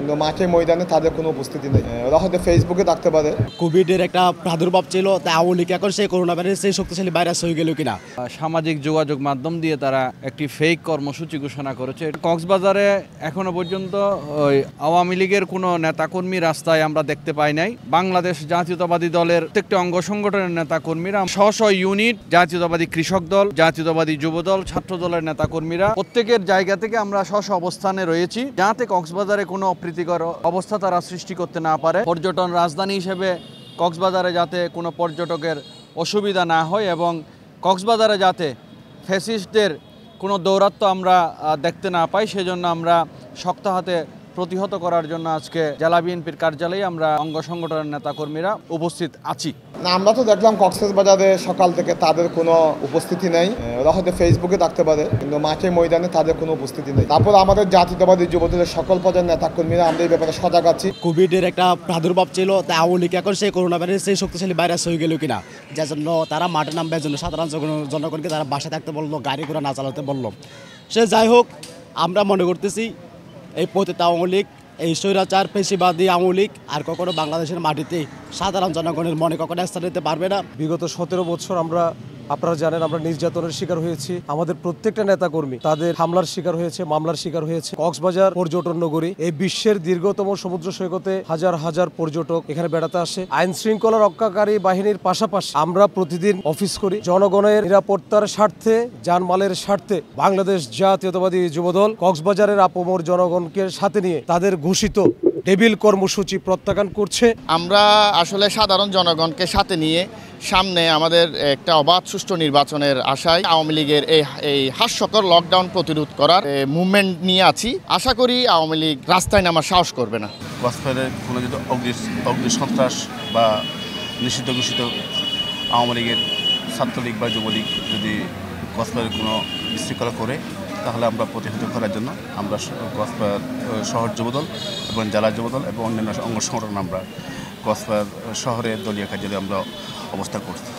কিন্তু মাঠে ময়দানে তাদের কোনো উপস্থিতি নেই। ওরা হয়তো ফেসবুকে থাকতে পারে। কোভিডের একটা প্রাদুর্ভাব ছিল, তাই আওয়ামী লীগ এখন সেই করোনা ভাইরাস সেই শক্তিশালী ভাইরাস হয়ে গেল কিনা। সামাজিক যোগাযোগ মাধ্যম দিয়ে তারা একটি ফেক কর্মসূচি ঘোষণা করেছে। কক্সবাজারে এখনো পর্যন্ত ওই আওয়ামী লীগের কোনো নেতাকর্মী রাস্তায় আমরা দেখতে পাই নাই। বাংলাদেশ জাতীয়তাবাদী দলের প্রত্যেকটি অঙ্গ সংগঠনের নেতাকর্মীরা, স্ব ইউনিট, জাতীয়তাবাদী কৃষক দল, জাতীয়তাবাদী যুব দল, ছাত্র দলের নেতাকর্মীরা প্রত্যেকের জায়গা থেকে আমরা স্ব অবস্থানে রয়েছি, যাতে কক্সবাজারে কোনো অপ্রীতিকর অবস্থা তারা সৃষ্টি করতে না পারে। পর্যটন রাজধানী হিসেবে কক্সবাজারে যাতে কোনো পর্যটকের অসুবিধা না হয় এবং কক্সবাজারে যাতে ফ্যাসিস্টদের কোনো দৌরাত্ম্য আমরা দেখতে না পাই, সেজন্য আমরা শক্ত হাতে প্রতিহত করার জন্য আজকে জেলা বিএনপির কার্যালয়ে আমরা অঙ্গ সংগঠনের নেতাকর্মীরা উপস্থিত আছি। না, আমরা তো দেখলাম কক্সবাজারে সকাল থেকে তাদের কোনো উপস্থিতি নেই। ওরা হয়তো ফেসবুকে থাকতে পারে, কিন্তু মাঠে ময়দানে তাদের কোনো উপস্থিতি নেই। তারপর আমাদের জাতীয়তাবাদী যুবদলের সকল পর্যায়ের নেতাকর্মীরা আমরা এই ব্যাপারে সজাগ আছি। কোভিডের একটা প্রাদুর্ভাব ছিল, তাই আওয়ামী লীগ এখন সেই করোনা ভাইরাস সেই শক্তিশালী ভাইরাস হয়ে গেল কিনা, যার জন্য তারা মাঠে নামবার জন্য সাধারণ জনগণকে তারা বাসায় থাকতে বললো, গাড়ি ঘোড়া না চালাতে বললো। সে যাই হোক, আমরা মনে করতেছি এই পতিত আওয়ামী লীগ, এই স্বৈরাচার পেশিবাদী আওয়ামী লীগ আর কখনো বাংলাদেশের মাটিতে সাধারণ জনগণের মনে কখনো স্থান নিতে পারবে না। বিগত 17 বছর আপনারা জানেন আমরা নির্যাতনের শিকার হয়েছি। আমাদের প্রত্যেকটা নেতাকর্মী তাদের হামলার শিকার হয়েছে, মামলার শিকার হয়েছে। কক্সবাজার পর্যটন নগরী, এই বিশ্বের দীর্ঘতম সমুদ্র সৈকতে হাজার হাজার পর্যটক এখানে বেড়াতে আসে। আইন শৃঙ্খলা রক্ষাকারী বাহিনীর পাশাপাশি আমরা প্রতিদিন অফিস করি জনগণের নিরাপত্তার স্বার্থে, জানমালের স্বার্থে। বাংলাদেশ জাতীয়তাবাদী যুবদল কক্সবাজারের আপামর জনগণকে সাথে নিয়ে তাদের ঘোষিত টেবিল কর্মসূচি প্রত্যাখ্যান করছে। আমরা আসলে সাধারণ জনগণকে সাথে নিয়ে সামনে আমাদের একটা অবাধ সুষ্ঠু নির্বাচনের আশায় আওয়ামী লীগের এই হাস্যকর লকডাউন প্রতিরোধ করার মুভমেন্ট নিয়ে আছি। আশা করি আওয়ামী লীগ রাস্তায় নামার সাহস করবে না। কক্সবাজারে কোনো যদি অগ্নিসন্ত্রাস বা নিষিদ্ধ ঘোষিত আওয়ামী লীগের ছাত্রলীগ বা যুবলীগ যদি কক্সবাজারে কোনো বিশৃঙ্খলা করে, তাহলে আমরা প্রতিহত করার জন্য আমরা কক্সবাজার শহর যুবদল এবং জেলা যুবদল এবং অন্যান্য অঙ্গ সংগঠন আমরা কক্সবাজার শহরের দলীয় কার্যালয়ে আমরা অবস্থান করছি।